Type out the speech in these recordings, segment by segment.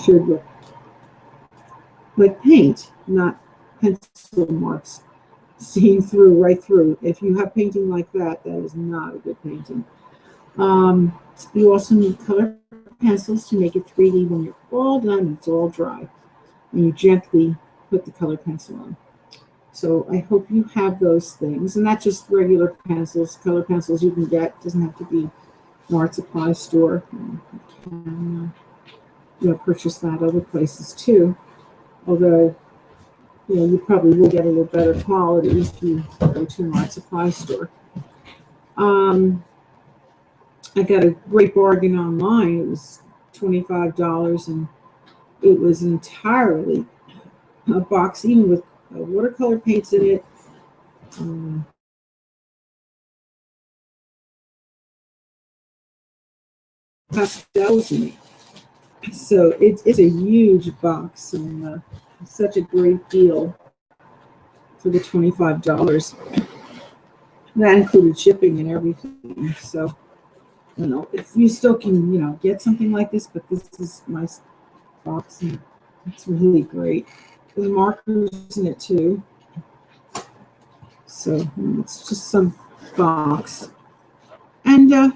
should look like paint, not pencil marks, seeing through, right through. If you have painting like that, that is not a good painting. You also need color pencils to make it 3D when you're all done, it's all dry. And you gently put the color pencil on. So I hope you have those things. And not just regular pencils, color pencils you can get. It doesn't have to be an art supply store. You can purchase that other places too. Although, you probably will get a little better quality if you go to an art supply store. I got a great bargain online. It was $25, and it was entirely a box, even with watercolor paints in it. Pastels in it. So it's a huge box, and such a great deal for the $25. That included shipping and everything. So, if you still can, get something like this, but this is my box, and it's really great. There's markers in it too. So it's just some box. And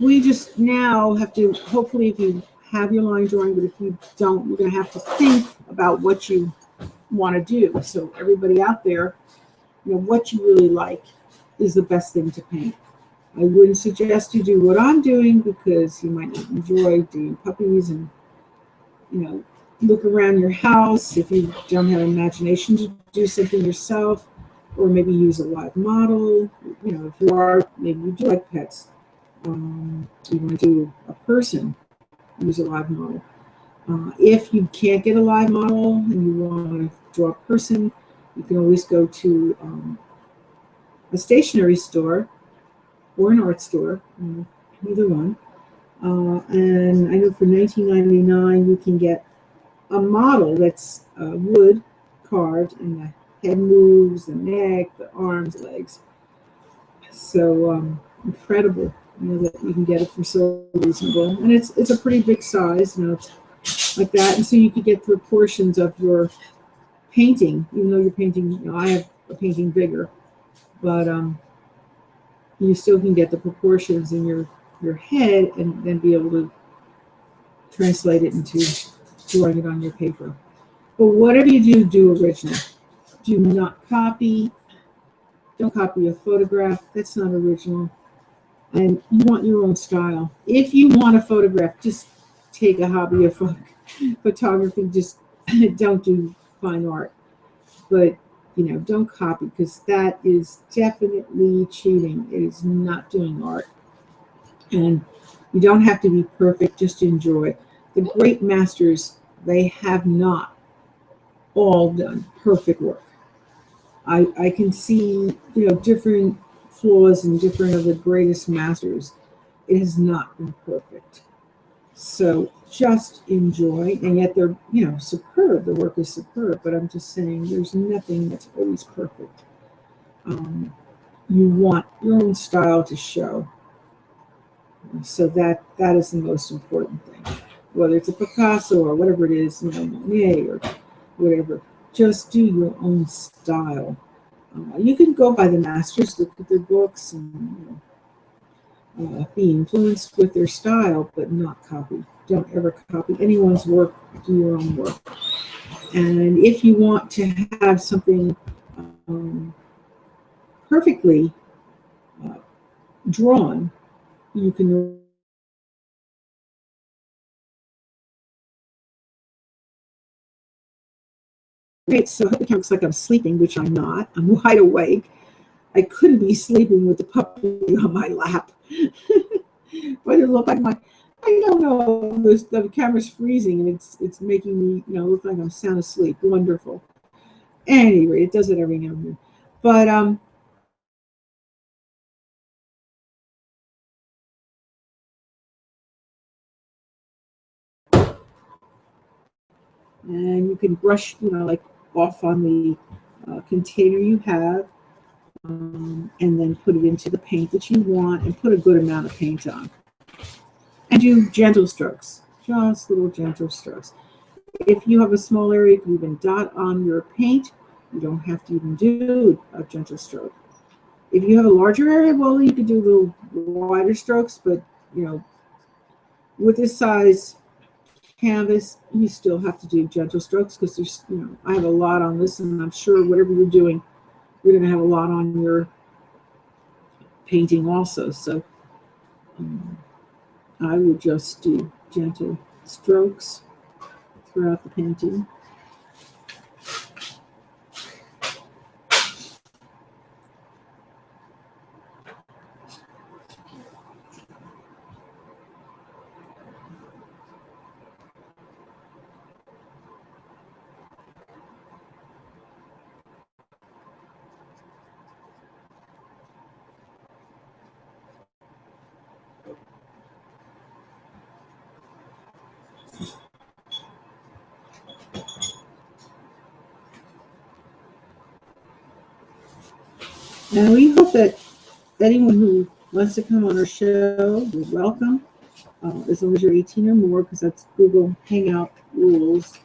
we just now have to, hopefully if you have your line drawing, but if you don't, you're going to have to think about what you want to do. So everybody out there, what you really like is the best thing to paint. I wouldn't suggest you do what I'm doing, because you might not enjoy doing puppies and, look around your house if you don't have imagination to do something yourself, or maybe use a live model. If you are, maybe you do like pets. You want to do a person, use a live model. If you can't get a live model and you want to draw a person, you can always go to a stationery store or an art store, either one. And I know for $19.99 you can get a model that's wood carved, and the head moves, the neck, the arms, legs. So incredible, that you can get it for so reasonable, and it's a pretty big size, it's like that, and so you could get proportions of your painting, even though you're painting. I have a painting bigger, but you still can get the proportions in your head, and then be able to translate it into drawing it on your paper. But whatever you do, do original. Do not copy. Don't copy a photograph. That's not original. And you want your own style. If you want a photograph, just take a hobby of photography. Just don't do fine art. But, don't copy, because that is definitely cheating. It is not doing art. And you don't have to be perfect, just enjoy. The great masters, they have not all done perfect work. I can see, different flaws in different of the greatest masters. It has not been perfect. So just enjoy, and yet they're, superb. The work is superb, but I'm just saying there's nothing that's always perfect. You want your own style to show. So that is the most important thing. Whether it's a Picasso or whatever it is, Monet or whatever, just do your own style. You can go by the masters, look at their books, and be influenced with their style, but not copy. Don't ever copy anyone's work. Do your own work. And if you want to have something perfectly drawn, you can. Right, so I hope it looks like I'm sleeping, which I'm not. I'm wide awake. I couldn't be sleeping with the puppy on my lap. But it looked like I don't know, the camera's freezing, and it's making me, look like I'm sound asleep. Wonderful. Anyway, it does it every now and then. But and you can brush, like off on the container you have, and then put it into the paint that you want, and put a good amount of paint on. and do gentle strokes, just little gentle strokes. If you have a small area, you can even dot on your paint. You don't have to even do a gentle stroke. If you have a larger area, well, you could do little wider strokes, but you know, with this size canvas, you still have to do gentle strokes because there's, you know, I have a lot on this, and I'm sure whatever you're doing, you're going to have a lot on your painting also. So I would just do gentle strokes throughout the painting. And we hope that anyone who wants to come on our show, you're welcome, as long as you're 18 or more, because that's Google Hangout rules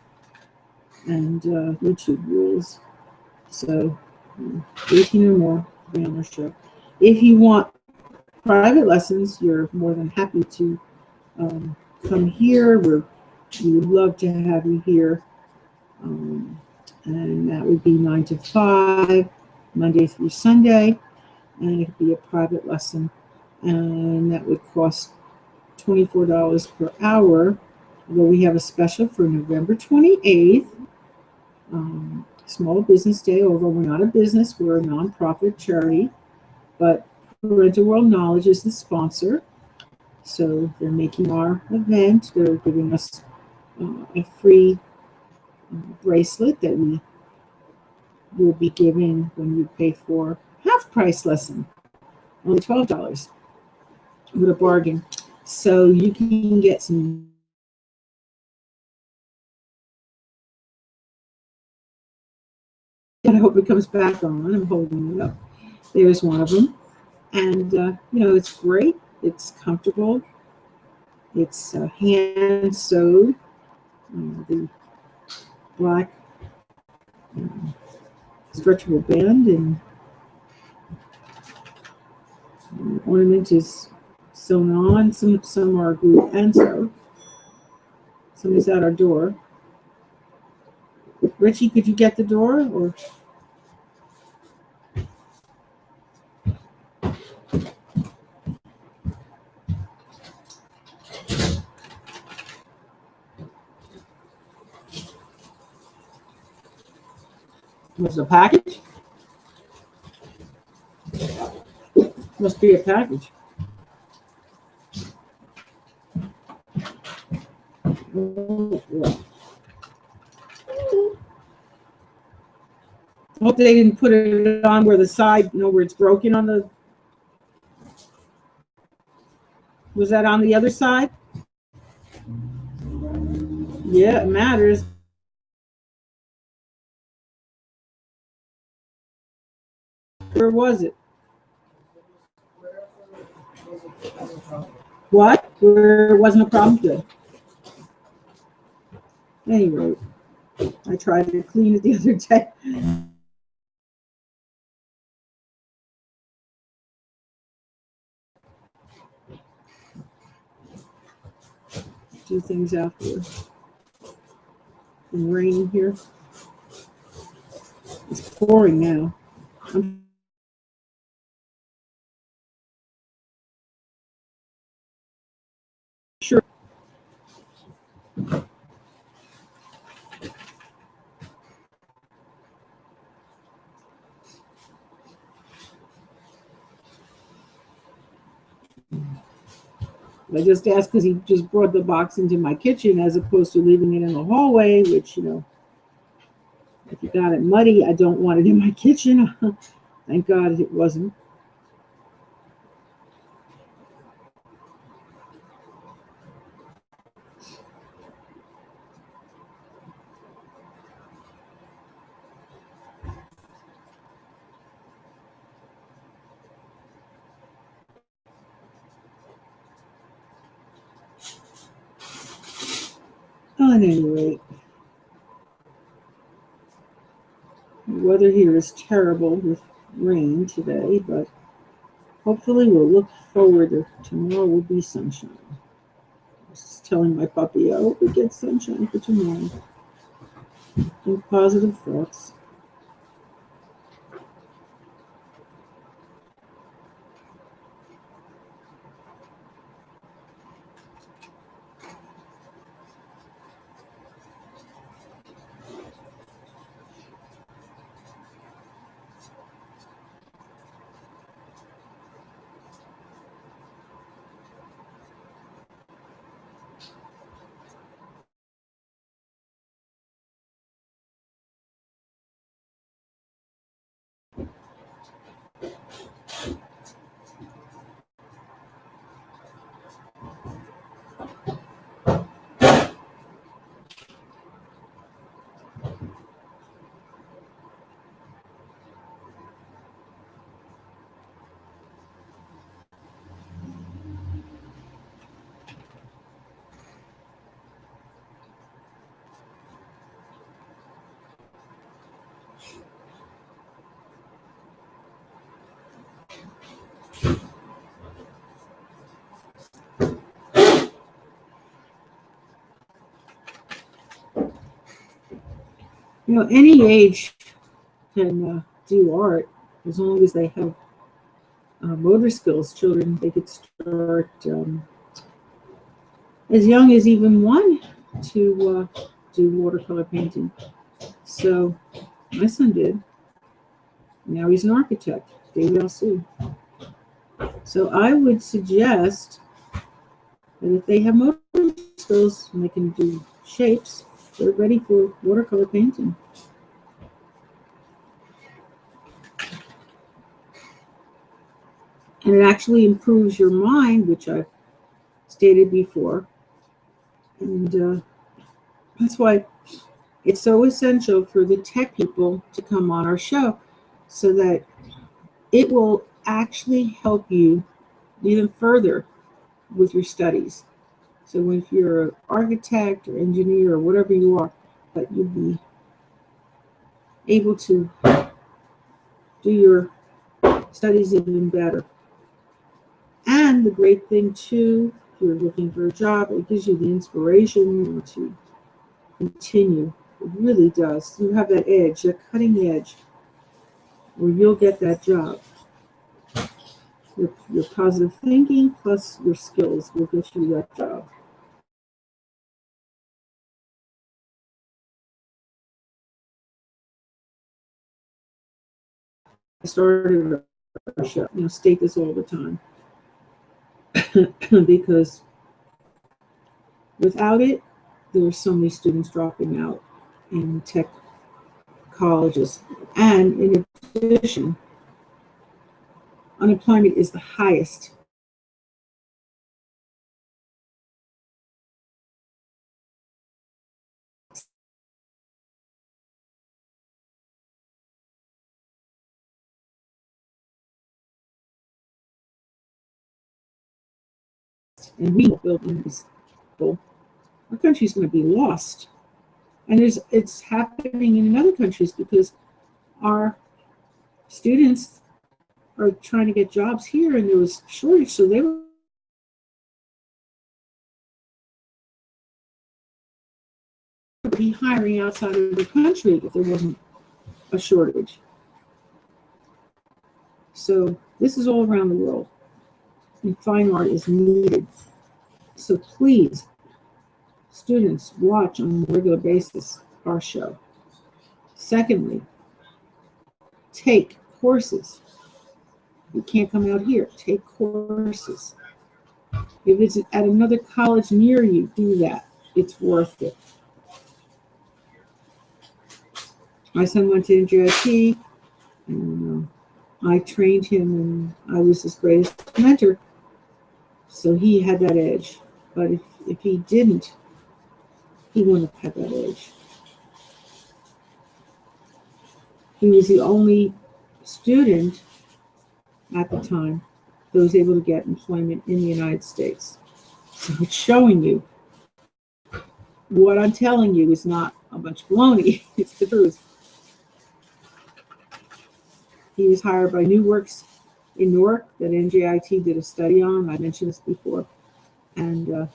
and YouTube rules. So 18 or more to be on our show. If you want private lessons, you're more than happy to come here. We would love to have you here. And that would be 9 to 5, Monday through Sunday. And it could be a private lesson. And that would cost $24 per hour. Although we have a special for November 28th, Small Business Day. Although we're not a business, we're a nonprofit charity. But Parental World Knowledge is the sponsor. So they're making our event. They're giving us a free bracelet that we will be giving when you pay for half price lesson, only $12. What a bargain. So you can get some. I hope it comes back on. I'm holding it up. There's one of them. And, you know, it's great. It's comfortable. It's hand sewed. The black stretchable band and ornament is sewn on. Some are glued and sewed. Somebody's at our door. Richie, could you get the door? Or was it a package? Must be a package. I hope they didn't put it on where the side, you know, where it's broken on the. Was that on the other side? Yeah, it matters. Where was it? What? Where it wasn't a problem? Good. Anyway, I tried to clean it the other day. Do things out here. It's raining here. It's pouring now. I'm sure. I just asked because he just brought the box into my kitchen as opposed to leaving it in the hallway, which, you know, if you got it muddy, I don't want it in my kitchen. Thank God it wasn't. Well, at any rate, the weather here is terrible with rain today, but hopefully we'll look forward to tomorrow will be sunshine. I was just telling my puppy, I hope we get sunshine for tomorrow. Think positive thoughts. You know, any age can do art as long as they have motor skills. Children, they could start as young as even 1 to do watercolor painting. So my son did. Now he's an architect, David LC. So I would suggest that if they have motor skills and they can do shapes, they're ready for watercolor painting. And it actually improves your mind, which I've stated before. And that's why it's so essential for the tech people to come on our show, so that it will actually help you even further with your studies. So if you're an architect or engineer or whatever you are, that you'll be able to do your studies even better. And the great thing too, if you're looking for a job, it gives you the inspiration to continue. It really does. You have that edge, that cutting edge, where you'll get that job. Your positive thinking plus your skills will get you that job. I started our show, state this all the time, because without it, there are so many students dropping out in tech colleges. And in addition, unemployment is the highest and we build in these people. Our country's going to be lost. And it's happening in other countries because our students are trying to get jobs here, and there was a shortage, so they would be hiring outside of the country if there wasn't a shortage. So this is all around the world, and fine art is needed. So please, students, watch on a regular basis our show. Secondly, take courses. You can't come out here. Take courses. If it's at another college near you, do that. It's worth it. My son went to NJIT, and I trained him, and I was his greatest mentor. So he had that edge. But if he didn't, he wouldn't have had that edge. He was the only student at the time that was able to get employment in the United States. So it's showing you What I'm telling you is not a bunch of baloney. It's the truth. He was hired by New Works in Newark that NJIT did a study on. I mentioned this before. And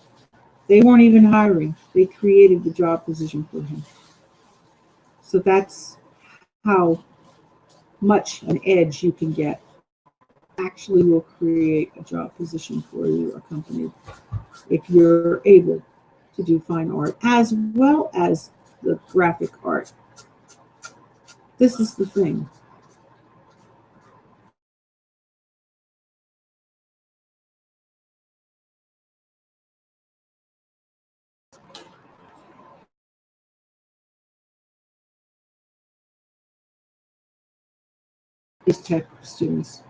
they weren't even hiring. They created the job position for him. So that's how much an edge you can get. Actually will create a job position for you, a company, if you're able to do fine art as well as the graphic art. This is the thing. These tech students.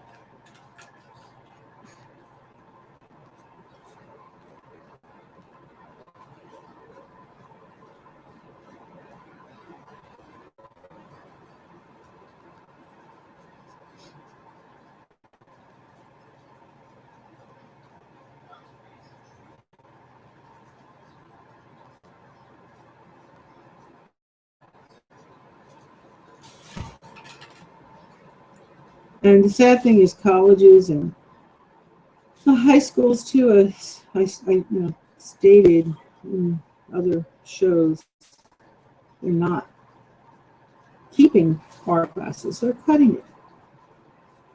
And the sad thing is colleges and the high schools too, as I stated in other shows, they're not keeping art classes. They're cutting it.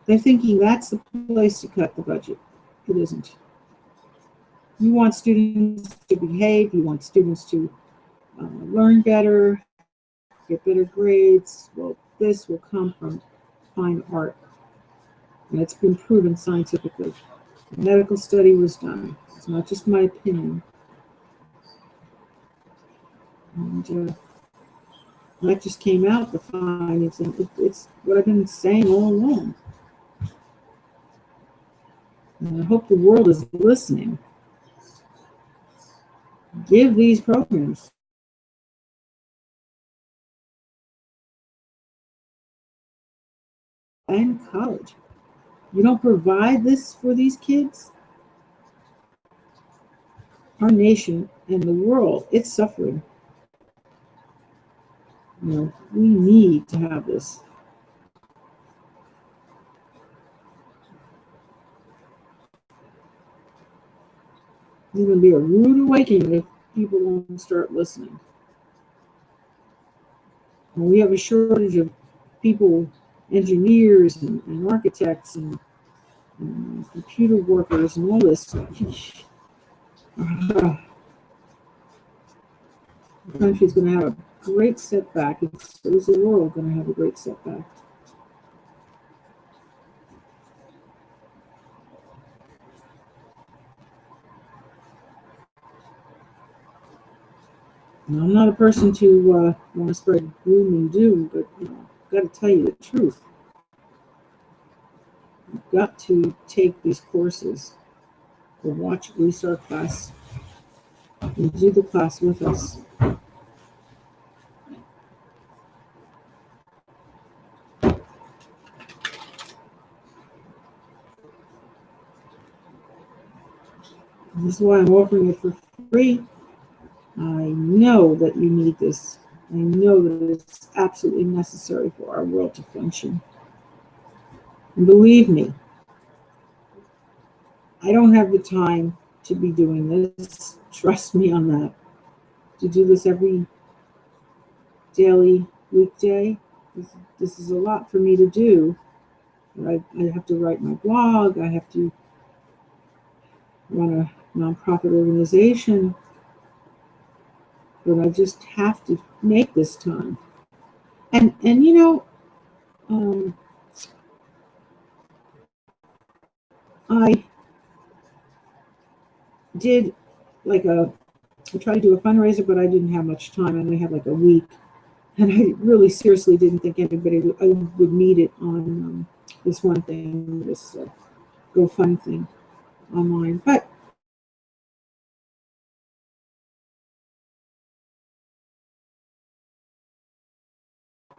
They're thinking that's the place to cut the budget. It isn't. You want students to behave. You want students to learn better, get better grades. Well, this will come from fine art. And it's been proven scientifically. A medical study was done. It's not just my opinion. And that just came out, the findings. And it's what I've been saying all along. And I hope the world is listening. Give these programs. And college. You don't provide this for these kids? Our nation and the world, it's suffering. We need to have this. There's going to be a rude awakening if people won't start listening. And we have a shortage of people, engineers and architects and computer workers and all this stuff. The country's going to have a great setback. So is the world going to have a great setback. Now, I'm not a person to want to spread gloom and doom, but I've got to tell you the truth. You've got to take these courses or watch at least our class and do the class with us. This is why I'm offering it for free. I know that you need this. I know that it's absolutely necessary for our world to function. And believe me, I don't have the time to be doing this. Trust me on that. To do this every daily weekday, this is a lot for me to do. I have to write my blog. I have to run a nonprofit organization. But I just have to make this time. And I did I tried to do a fundraiser, but I didn't have much time. I only had like a week. And I really seriously didn't think anybody would need it on this one thing, this GoFund thing online. But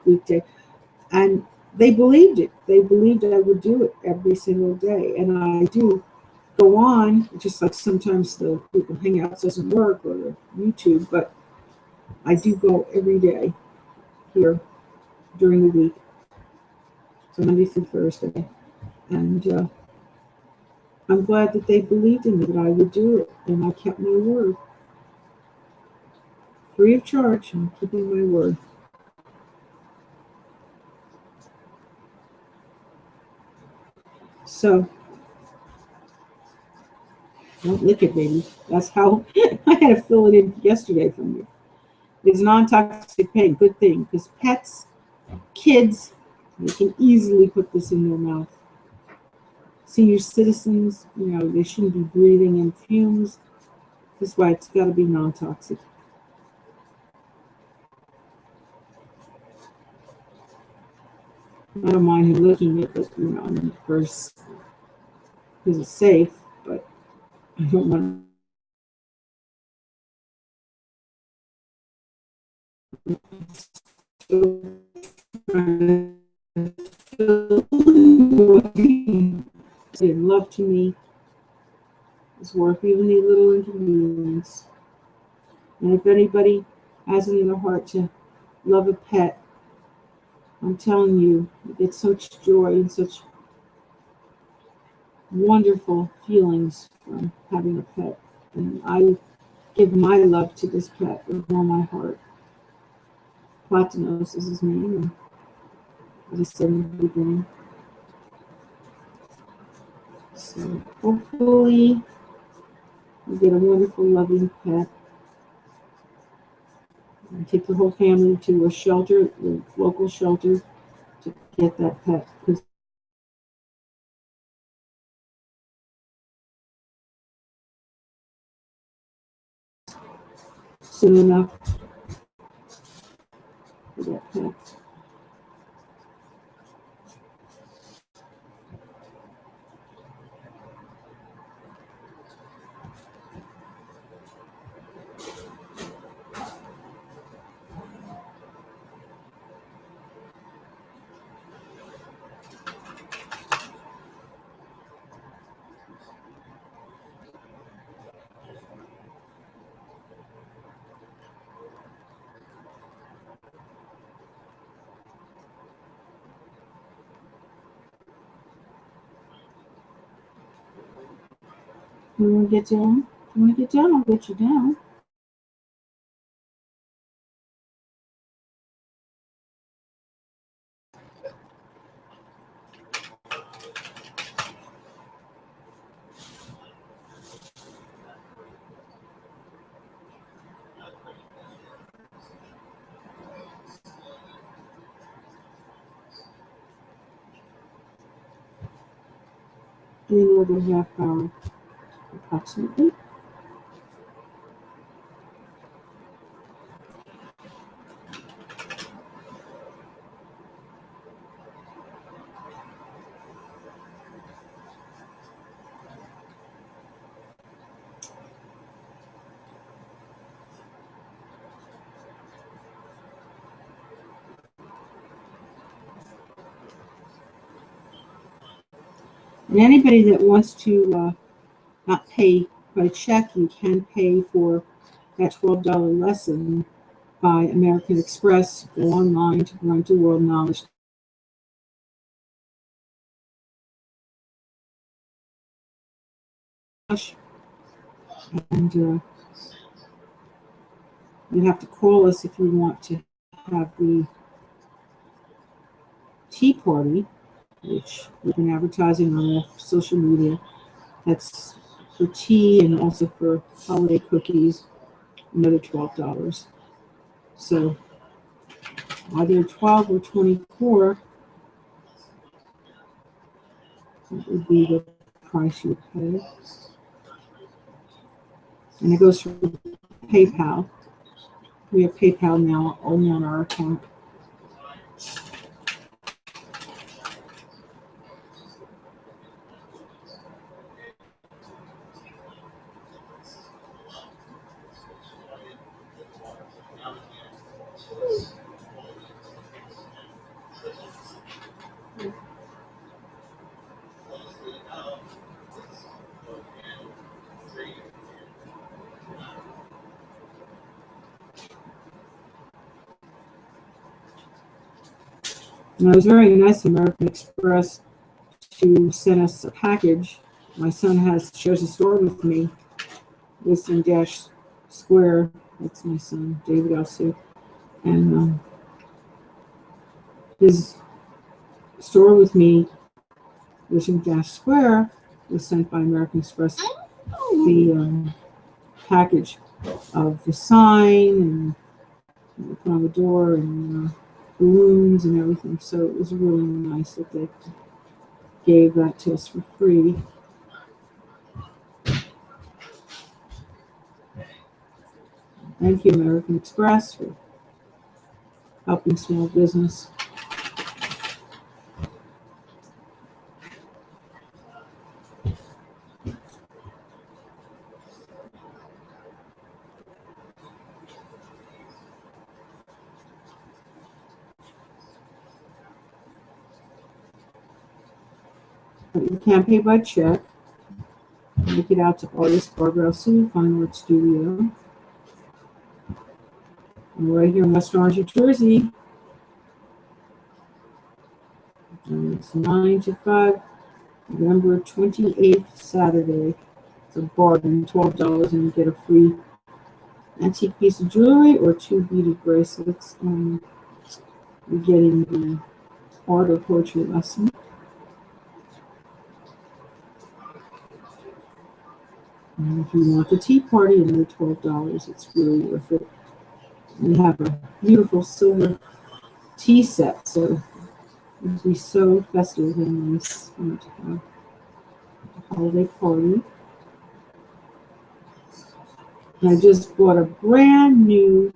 weekday. And they believed it. They believed I would do it every single day. And I do go on, just like sometimes the Google Hangouts doesn't work or the YouTube, but I do go every day here during the week, so Monday through Thursday. And I'm glad that they believed in me that I would do it, and I kept my word. Free of charge, I'm keeping my word. So, don't lick it, baby. That's how I had to fill it in yesterday from you. It's non-toxic pain, good thing, because pets, kids, they can easily put this in their mouth. Senior citizens, they shouldn't be breathing in fumes. That's why it's got to be non-toxic. I don't mind him licking it, but first because it's safe. But I don't want to love to me is worth even a little inconvenience. And if anybody has it in their heart to love a pet, I'm telling you, you get such joy and such wonderful feelings from having a pet. And I give my love to this pet with all my heart. Platinos is his name, and as I said in the beginning. So hopefully you get a wonderful, loving pet. And take the whole family to a shelter, the local shelter, to get that pet. Because soon enough for that pet. You want to get down? You want to get down? I'll get you down. Do another half hour, approximately. And anybody that wants to not pay by check, you can pay for that $12 lesson by American Express. Go online to Parental World Knowledge. And you have to call us if you want to have the tea party, which we've been advertising on our social media. That's for tea and also for holiday cookies, another $12. So either 12 or 24 would be the price you would pay. And it goes through PayPal. We have PayPal now only on our account. And it was very nice of American Express to send us a package. My son shares a store with me, Wisdom Dash Square. That's my son, David also. And his store with me, Wisdom Dash Square, was sent by American Express the package of the sign and put on the door and balloons and everything. So it was really nice that they gave that to us for free. Thank you, American Express, for helping small business. But you can pay by check. Make it out to artist Barbara Sue, Fine Art Studio. And we're right here in West Orange, New Jersey. And it's 9 to 5, November 28th, Saturday. It's a bargain, $12, and you get a free antique piece of jewelry or 2 beaded bracelets. You're getting the art or poetry lesson. And if you want the tea party, another $12. It's really worth it. We have a beautiful silver tea set, so it would be so festive and nice to have a holiday party. And I just bought a brand new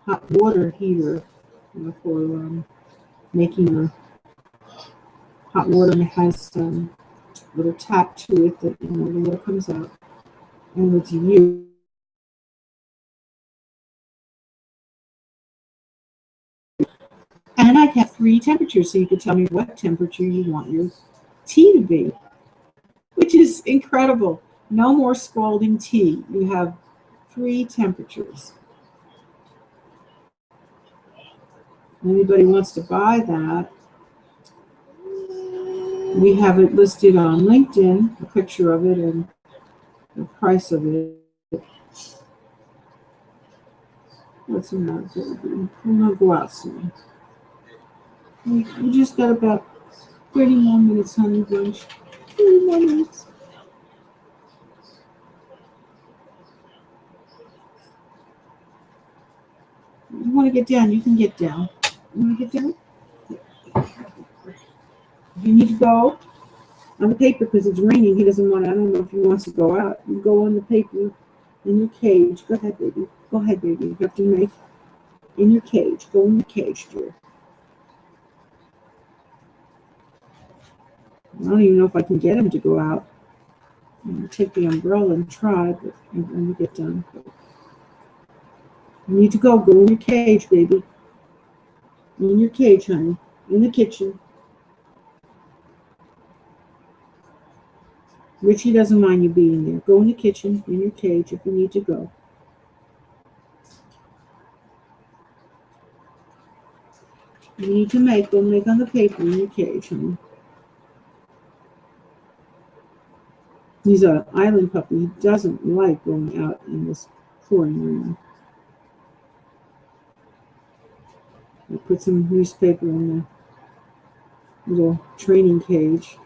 hot water heater for making a hot water, and it has a little tap to it that the water comes out, and it's used. And I have 3 temperatures, so you can tell me what temperature you want your tea to be, which is incredible. No more scalding tea. You have 3 temperatures. Anybody wants to buy that, we have it listed on LinkedIn, a picture of it and the price of it. What's the matter, baby? I'm going to go out soon. You just got about 30 more minutes, honey bunch. 30 more minutes. You want to get down, you can get down. You want to get down? You need to go on the paper because it's raining. He doesn't want to, I don't know if he wants to go out. You go on the paper in your cage. Go ahead, baby. Go ahead, baby. You have to make in your cage. Go in the cage, dear. I don't even know if I can get him to go out. I'm going to take the umbrella and try, but I'm going to get done. You need to go. Go in your cage, baby. In your cage, honey. In the kitchen. Richie doesn't mind you being there. Go in the kitchen, in your cage, if you need to go. You need to go make on the paper in your cage, honey. He's an island puppy. He doesn't like going out in this pouring rain. I put some newspaper in the little training cage.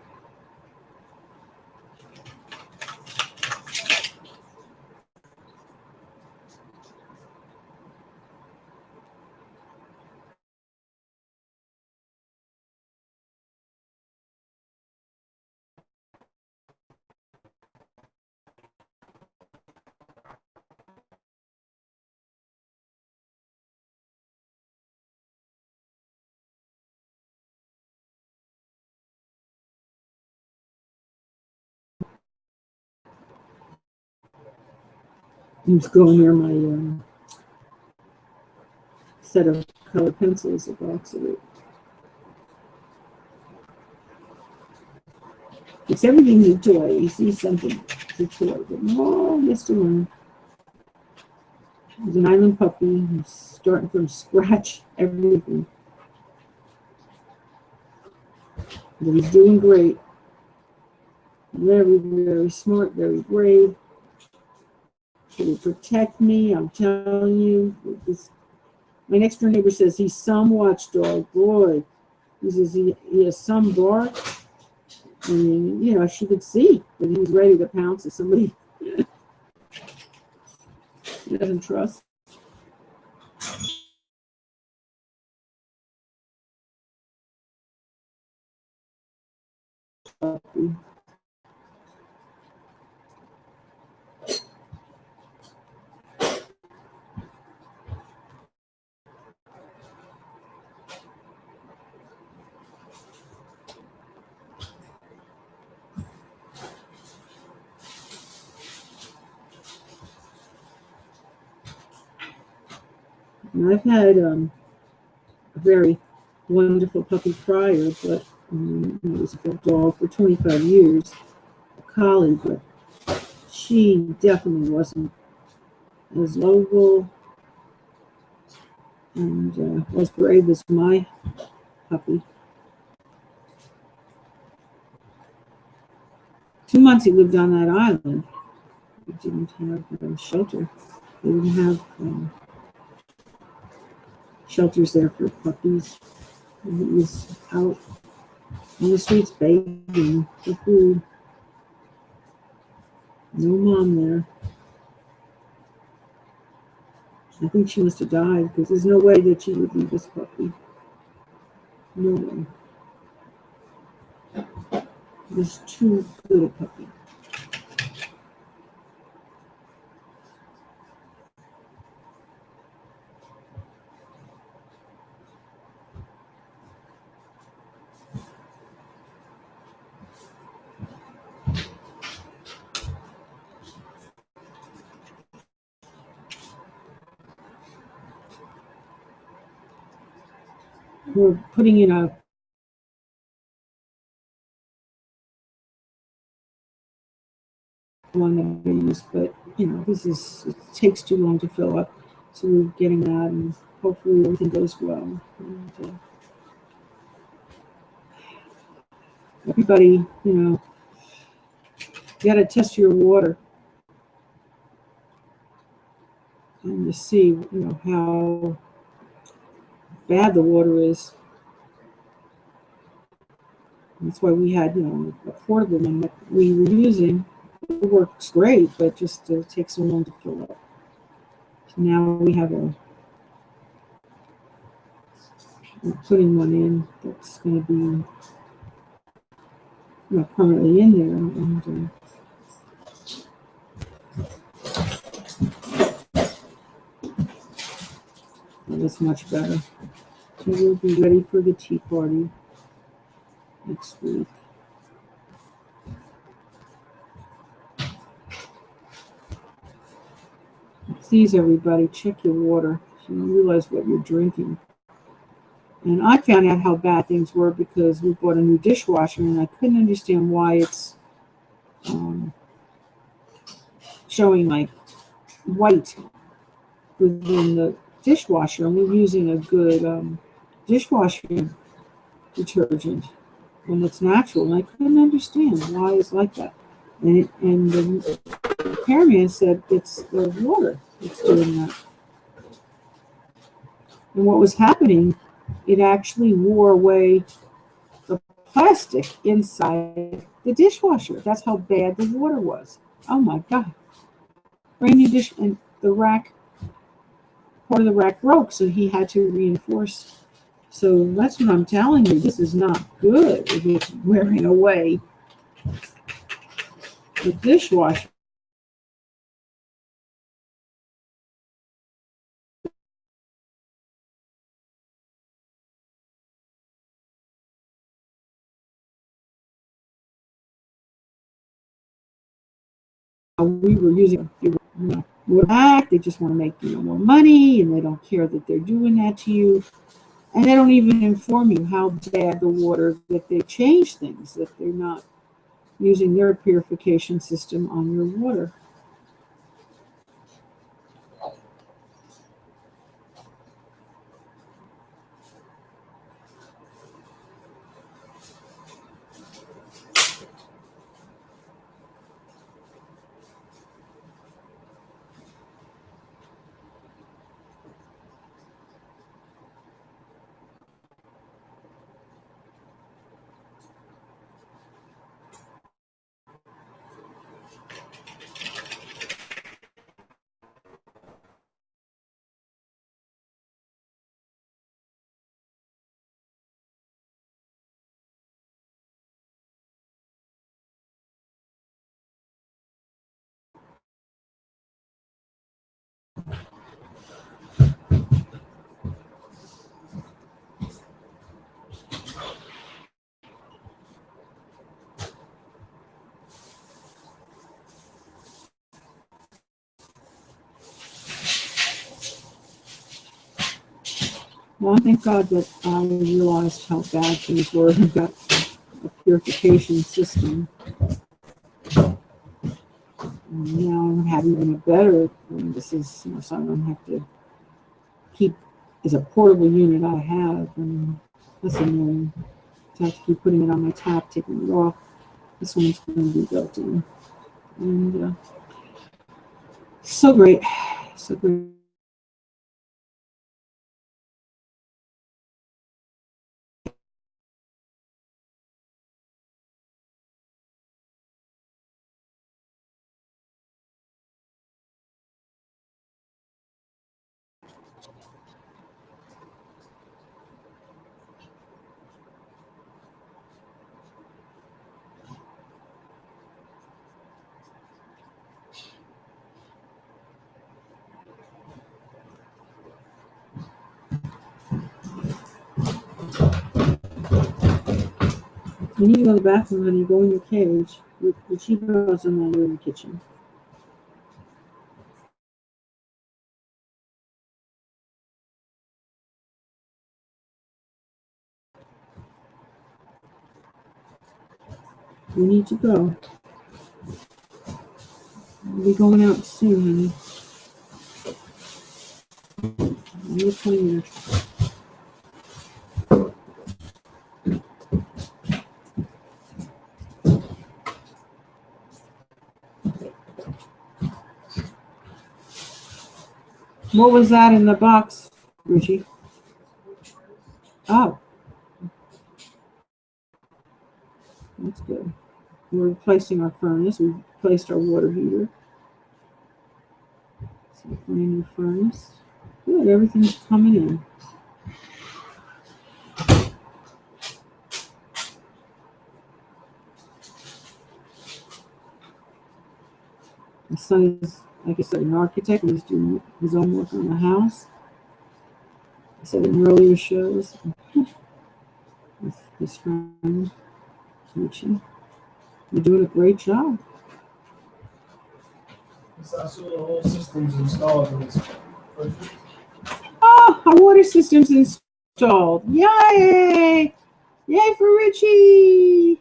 He's going near my set of color pencils, a box of it. It's everything's a toy. You see something, it's a toy. But no, Mr. Moon. He's an island puppy. He's starting from scratch, everything. But he's doing great. Very, very smart, very brave. He will protect me, I'm telling you. My next door neighbor says he's some watchdog. Boy, he says he has some bark. I mean, you know, she could see that he was ready to pounce at somebody he doesn't trust. And I've had a very wonderful puppy prior, but it was a dog for 25 years, a collie, but she definitely wasn't as lovable and as brave as my puppy. 2 months he lived on that island. We didn't have shelter. They didn't have shelters there for puppies. And he was out on the streets begging for food. No mom there. I think she must have died because there's no way that she would leave this puppy. No way. It was too good a puppy. We're putting in a one that I use, but you know, it takes too long to fill up, so we're getting that, and hopefully everything goes well. And, everybody, you know, you got to test your water and to see, you know, how bad the water is. That's why we had, you know, a portable one that we were using. It works great, but just takes so long to fill up. So now we're putting one in that's going to be, you know, permanently in there, and it's much better. So we'll be ready for the tea party next week. Please, everybody, check your water so you realize what you're drinking. And I found out how bad things were because we bought a new dishwasher, and I couldn't understand why it's showing like white within the dishwasher. And we're using a good dishwasher detergent when it's natural, and I couldn't understand why it's like that. And the repairman said it's the water that's doing that. And what was happening, it actually wore away the plastic inside the dishwasher. That's how bad the water was. Oh my God. Brand new dish, and the rack, part of the rack broke, so he had to reinforce. So that's what I'm telling you. This is not good if it's wearing away the dishwasher. We were using, you know, back. They just want to make, you know, more money, and they don't care that they're doing that to you. And they don't even inform you how bad the water, that they change things, that they're not using their purification system on your water. Well, thank God that I realized how bad things were and got a purification system. And now I'm having even a better, this is, you know, so I don't have to keep, as a portable unit I have, and that's annoying. I have to keep putting it on my tap, taking it off. This one's going to be built in. And so great. So great. You need to go to the bathroom, honey. Go in your cage. The cheapos and then you're in the kitchen. You need to go. We'll be going out soon, honey. You're playing. What was that in the box, Richie? Oh, that's good. We're replacing our furnace. We replaced our water heater. So brand new furnace. Good, everything's coming in. My son is, like I said, an architect. He's doing his own work on the house. I said in earlier shows with his friend Richie. You're doing a great job. I saw the whole system's installed and it's perfect. Oh, our water system's installed. Yay! Yay for Richie!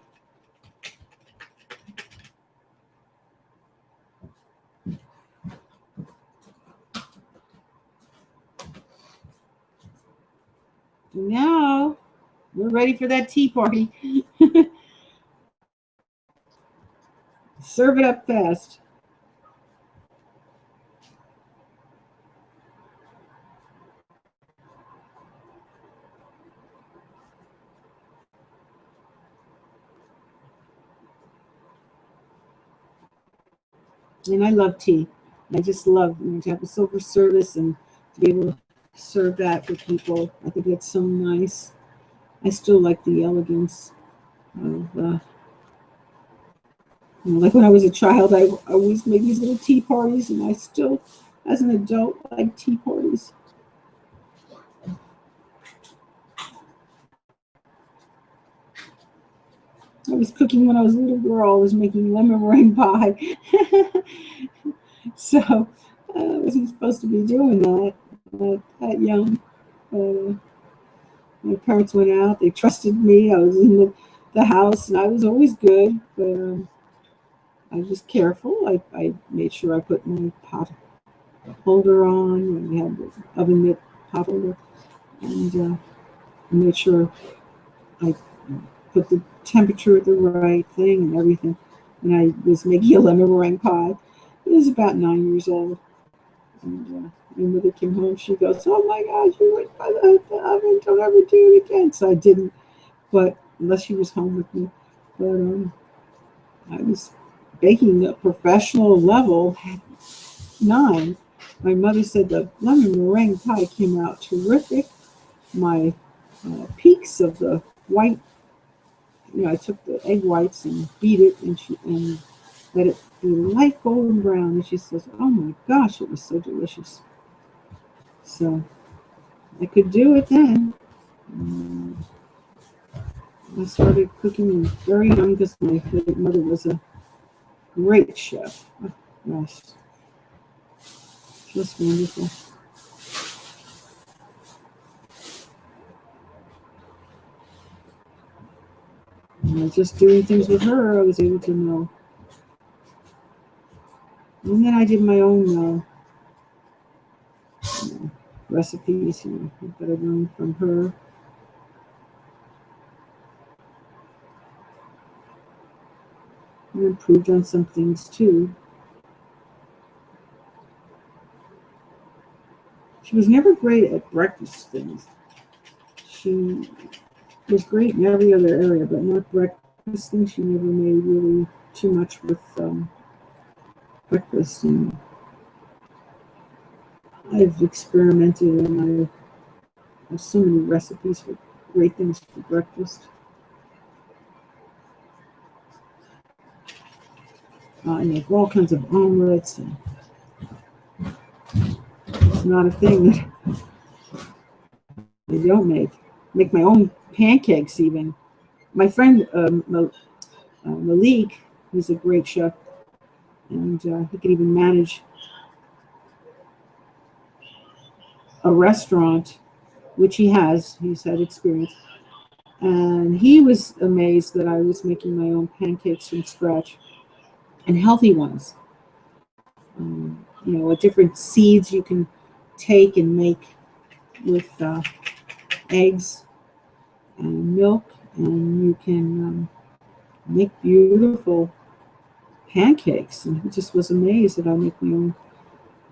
Now we're ready for that tea party. Serve it up fast. And I love tea. I just love, you know, to have a silver service and to be able to serve that for people. I think that's so nice. I still like the elegance of, you know, like when I was a child, I always made these little tea parties, and I still, as an adult, like tea parties. I was cooking when I was a little girl. I was making lemon meringue pie. So I wasn't supposed to be doing that that young. Uh, my parents went out. They trusted me. I was in the house, and I was always good. But I was careful. I made sure I put my pot holder on. We had the oven mitt pot holder, and I made sure I put the temperature at the right thing and everything. And I was making a lemon meringue pie. I was about 9 years old. And my mother came home. She goes, "Oh my gosh, you went by the oven. Don't ever do it again." So I didn't, but unless she was home with me. But I was baking at a professional level at 9. My mother said the lemon meringue pie came out terrific. My peaks of the white, you know, I took the egg whites and beat it and let it be light golden brown. And she says, "Oh my gosh, it was so delicious." So I could do it then. I started cooking very young because my mother was a great chef. Oh, gosh, just wonderful. And just doing things with her, I was able to know. And then I did my own recipes, that I learned from her. I improved on some things too. She was never great at breakfast things. She was great in every other area, but not breakfast things. She never made really too much with breakfast. And I've experimented and I have so many recipes for great things for breakfast. I make all kinds of omelets, and it's not a thing that I don't make. Make my own pancakes even. My friend Malik, he's a great chef, and he can even manage a restaurant, which he has. He's had experience. And he was amazed that I was making my own pancakes from scratch, and healthy ones. What different seeds you can take and make with eggs and milk, and you can make beautiful pancakes. And he just was amazed that I make my own.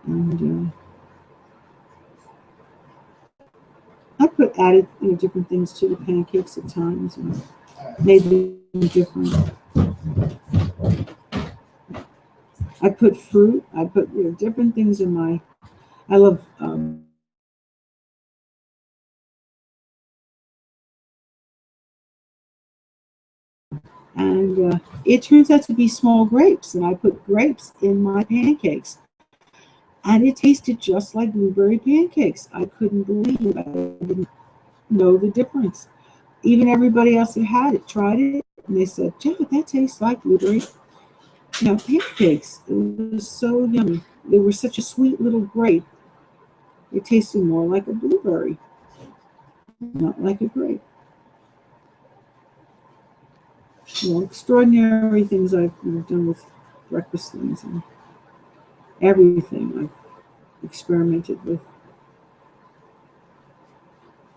And I added different things to the pancakes at times and made them different. I put fruit. I put different things in my. I love. And it turns out to be small grapes, and I put grapes in my pancakes, and it tasted just like blueberry pancakes. I couldn't believe it. I didn't know the difference. Even everybody else that had it tried it, and they said, "Janet, that tastes like blueberry, pancakes." It was so yummy. They were such a sweet little grape. It tasted more like a blueberry, not like a grape. Extraordinary things I've done with breakfast things and everything I've experimented with.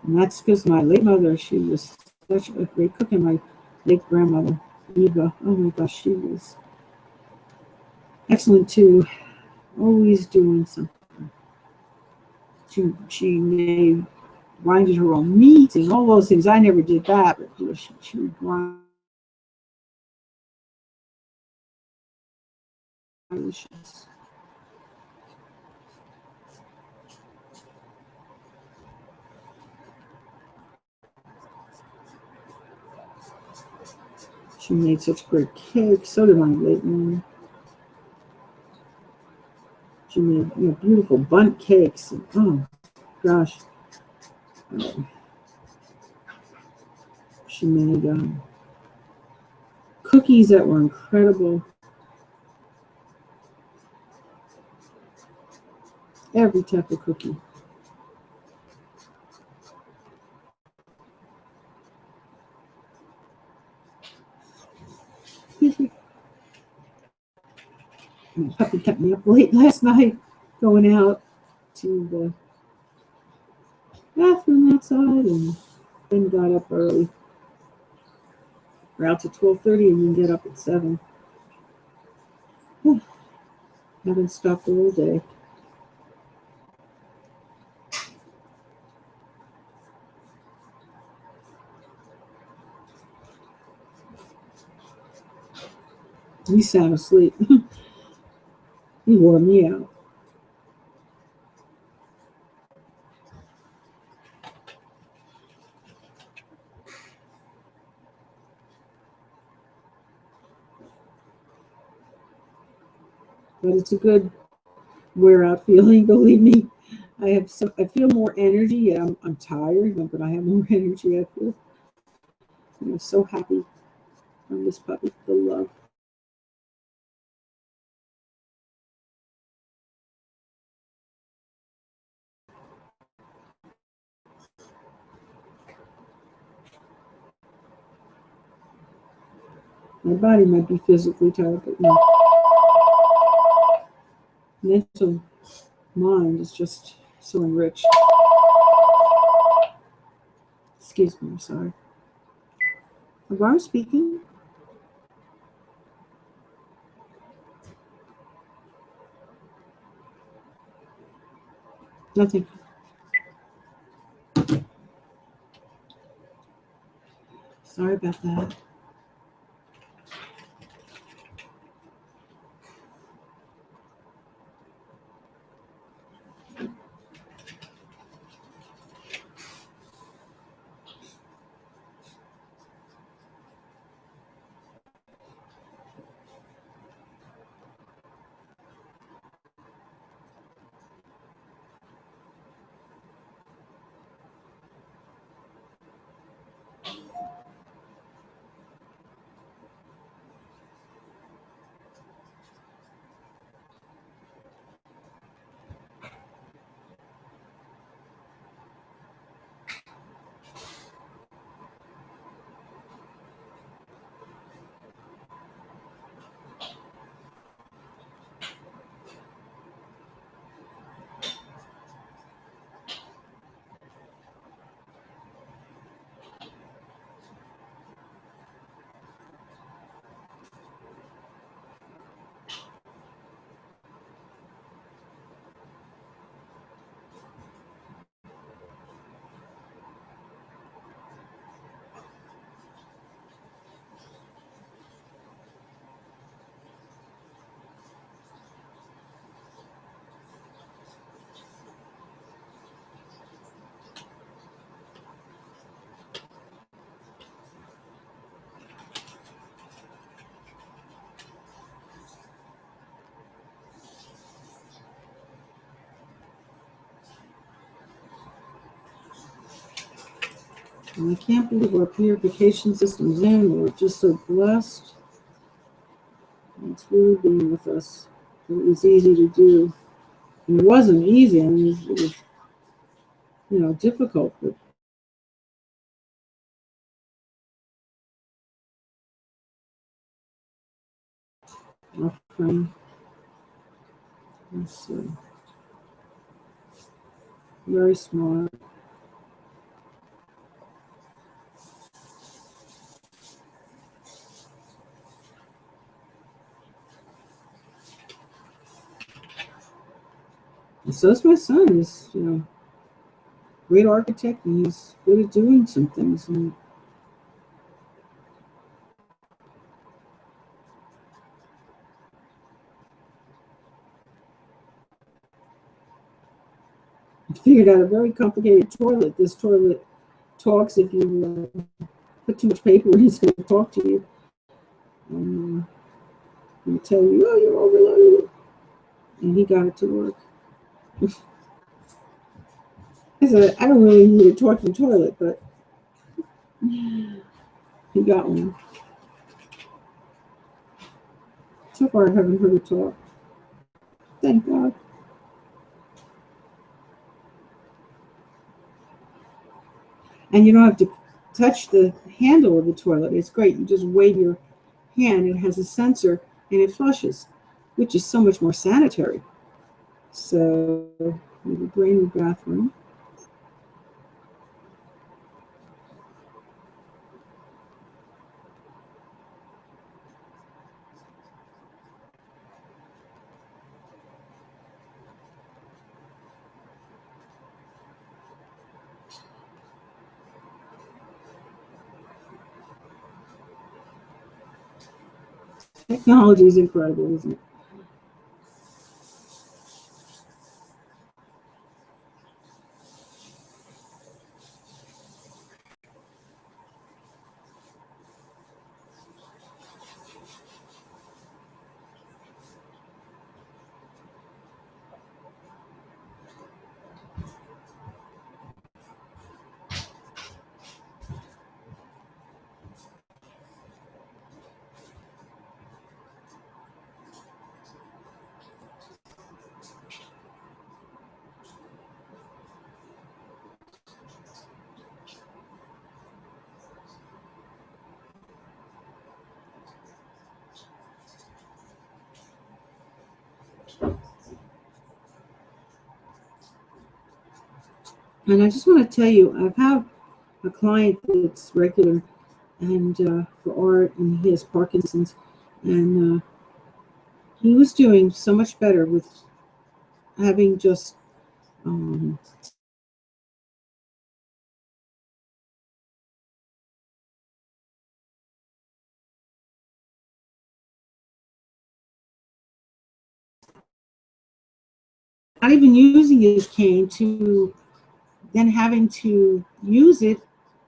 And that's because my late mother, she was such a great cook, and my late grandmother, Eva, oh my gosh, she was excellent too, always doing something. She made, grinded her own meat and all those things. I never did that, but she would grind. Delicious. She made such great cakes. So did my late mom. She made beautiful bundt cakes. And, oh gosh, she made cookies that were incredible. Every type of cookie. My puppy kept me up late last night going out to the bathroom outside, and then got up early. We're out to 12:30 and then get up at 7. Haven't stopped all day. He sound asleep. He wore me out. But it's a good wear out feeling, believe me. I feel more energy. Yeah, I'm tired, but I have more energy. I feel so happy from this puppy, the love. My body might be physically tired, but my mental mind is just so enriched. Excuse me, I'm sorry. Am I speaking? Nothing. Sorry about that. And I can't believe our purification system's in. We're just so blessed. It's really being with us. It was easy to do. And it wasn't easy. I mean, it was difficult, but our friend is very smart. And so is my son. He's, great architect, and he's good at doing some things. And he figured out a very complicated toilet. This toilet talks if you put too much paper in, it's going to talk to you. And it'll tell you, oh, you're overloaded. And he got it to work. I said, I don't really need a talking toilet, but he got one. So far, I haven't heard it talk. Thank God. And you don't have to touch the handle of the toilet. It's great. You just wave your hand. It has a sensor, and it flushes, which is so much more sanitary. So we have a brand new bathroom. Technology is incredible, isn't it? And I just want to tell you, I have a client that's regular and for art, and he has Parkinson's, and he was doing so much better with having just not even using his cane to then having to use it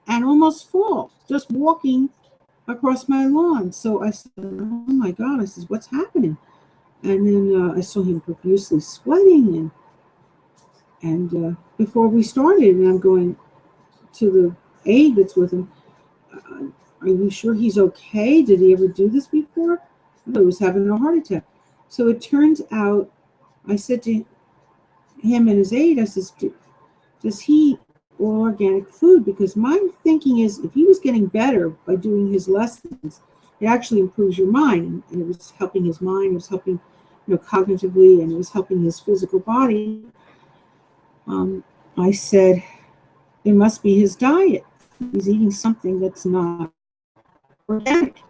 and almost fall just walking across my lawn. So I said, oh my God, I said, what's happening? And then I saw him profusely sweating, and before we started, and I'm going to the aide that's with him, are you sure he's okay? Did he ever do this before? I thought he was having a heart attack. So it turns out, I said to him and his aide, I says, does he eat all organic food? Because my thinking is, if he was getting better by doing his lessons, it actually improves your mind, and it was helping his mind, it was helping, cognitively, and it was helping his physical body. I said, it must be his diet. He's eating something that's not organic,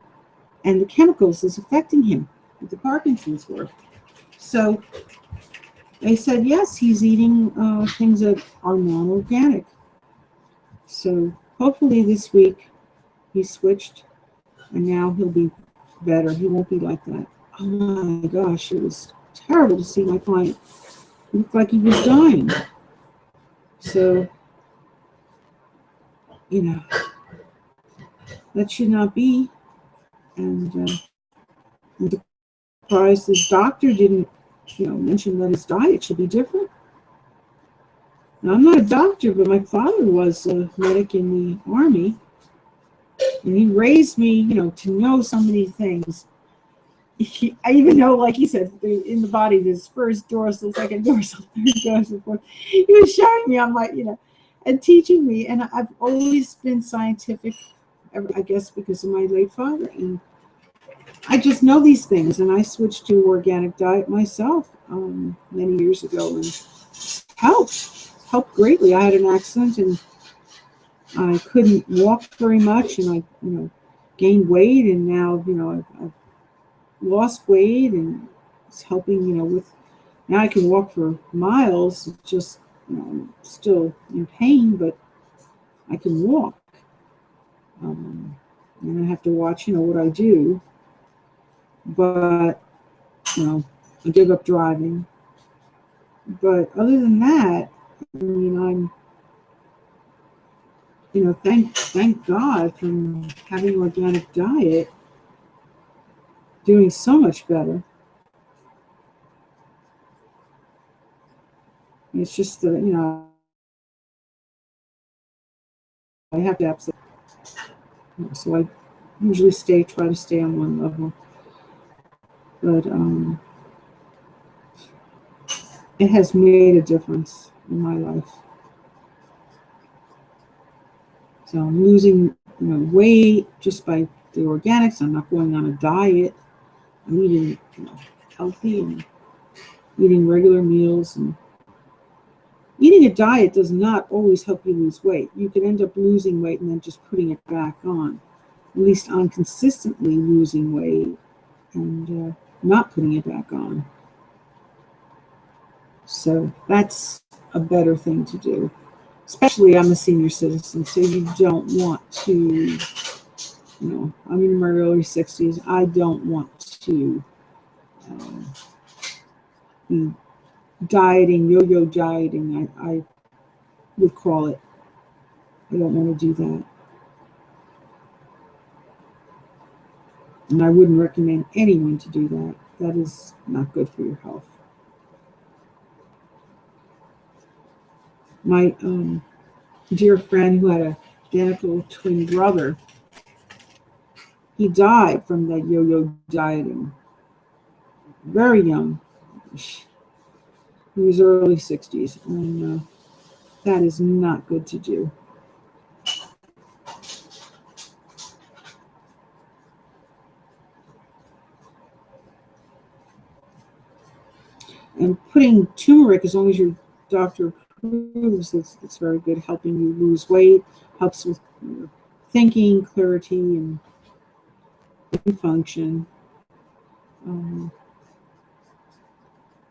and the chemicals is affecting him with the Parkinson's work. So they said, yes, he's eating things that are non-organic. So hopefully this week he switched, and now he'll be better. He won't be like that. Oh my gosh, it was terrible to see my client. He looked like he was dying. So, that should not be. And I'm surprised his doctor didn't, mention that his diet should be different. Now, I'm not a doctor, but my father was a medic in the Army, and he raised me, to know so many things. I even know, like he said, in the body, there's first dorsal, second dorsal, third dorsal, fourth. He was showing me on my, and teaching me, and I've always been scientific, I guess, because of my late father, and I just know these things, and I switched to organic diet myself many years ago, and helped greatly. I had an accident, and I couldn't walk very much, and I, gained weight, and now, I've lost weight, and it's helping, with, now I can walk for miles. It's just, I'm still in pain, but I can walk. And I have to watch, what I do. But, I give up driving. But other than that, I'm, thank God from having an organic diet, doing so much better. It's just that, I have to absolutely, so I usually try to stay on one level. But it has made a difference in my life. So I'm losing, weight just by the organics. I'm not going on a diet. I'm eating, healthy and eating regular meals. And eating a diet does not always help you lose weight. You can end up losing weight and then just putting it back on. At least I'm consistently losing weight and not putting it back on. So that's a better thing to do. Especially I'm a senior citizen, so you don't want to, I'm in my early 60s. I don't want to be dieting, yo-yo dieting, I would call it. I don't want to do that. And I wouldn't recommend anyone to do that. That is not good for your health. My dear friend who had a identical twin brother, he died from that yo-yo dieting. Very young. He was early 60s, and that is not good to do. And putting turmeric, as long as your doctor approves, it's very good, helping you lose weight, helps with your thinking, clarity, and function.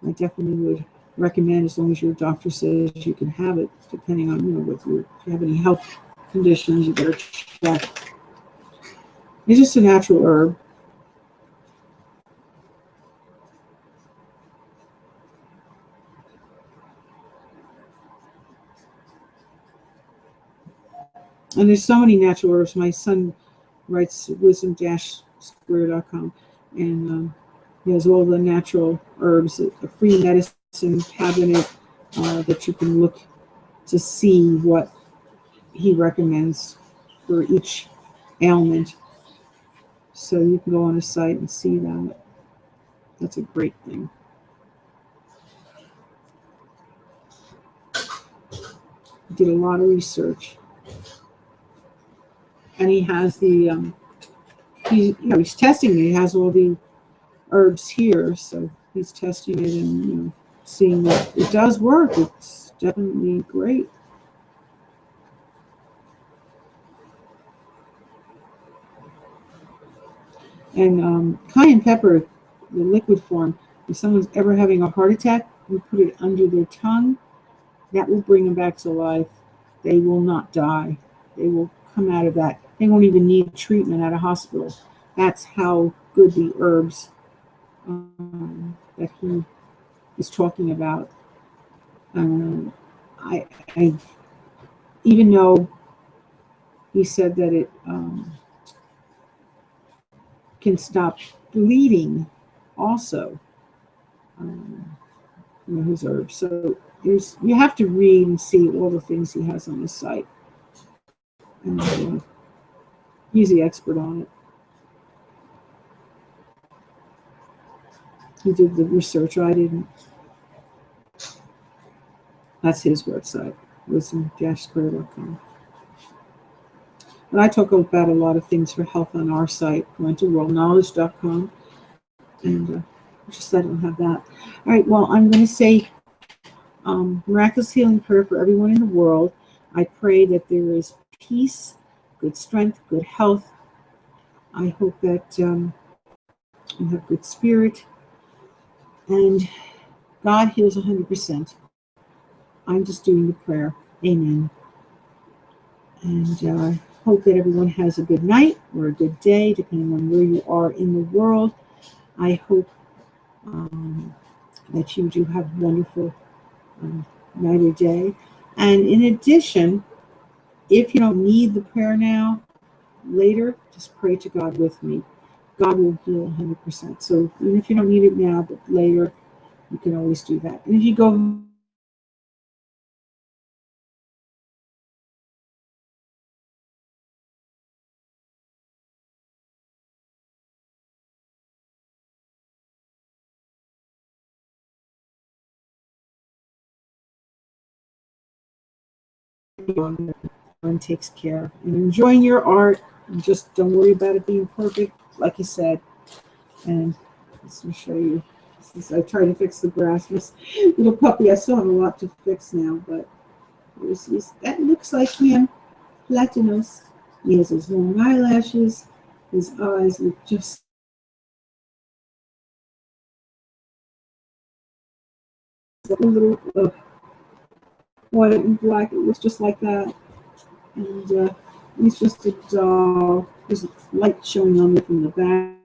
I definitely would recommend, as long as your doctor says you can have it, depending on, if you have any health conditions, you better check. It's just a natural herb. And there's so many natural herbs. My son writes wisdom-square.com, and he has all the natural herbs, a free medicine cabinet that you can look to see what he recommends for each ailment. So you can go on his site and see that. That's a great thing. He did a lot of research. And he has the, he's testing it. He has all the herbs here, so he's testing it and seeing that it does work. It's definitely great. And cayenne pepper, the liquid form, if someone's ever having a heart attack, you put it under their tongue, that will bring them back to life. They will not die. They will come out of that. They won't even need treatment at a hospital. That's how good the herbs that he is talking about. I even though he said that it can stop bleeding, also, his herbs. So you have to read and see all the things he has on his site. And he's the expert on it. He did the research. I didn't. That's his website, wisdom-square.com. But I talk about a lot of things for health on our site, PARENTALWORLDkNOWLEDGE'S.com. And just I don't have that. All right, well, I'm going to say miraculous healing prayer for everyone in the world. I pray that there is peace, good strength, good health. I hope that you have good spirit. And God heals 100%. I'm just doing the prayer. Amen. And I hope that everyone has a good night or a good day, depending on where you are in the world. I hope that you do have a wonderful night or day. And in addition, if you don't need the prayer now, later, just pray to God with me. God will heal 100%. So even if you don't need it now, but later, you can always do that. And if you go and takes care, and enjoying your art, and just don't worry about it being perfect, like you said. And let me show you. Since I try to fix the grass, this little puppy, I still have a lot to fix now, but that looks like him, Platinos. He has his long eyelashes, his eyes look just a little white and black. It looks just like that. And he's just a dog. There's light showing on me from the back.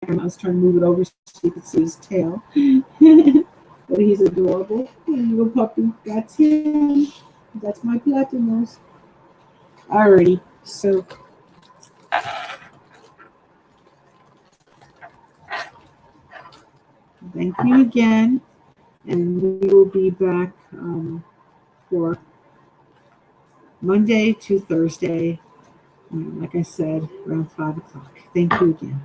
I was trying to move it over so you could see his tail. But he's adorable. Little puppy. That's him. That's my Platinos. Alrighty. So thank you again. And we will be back for Monday to Thursday, like I said, around 5 o'clock. Thank you again.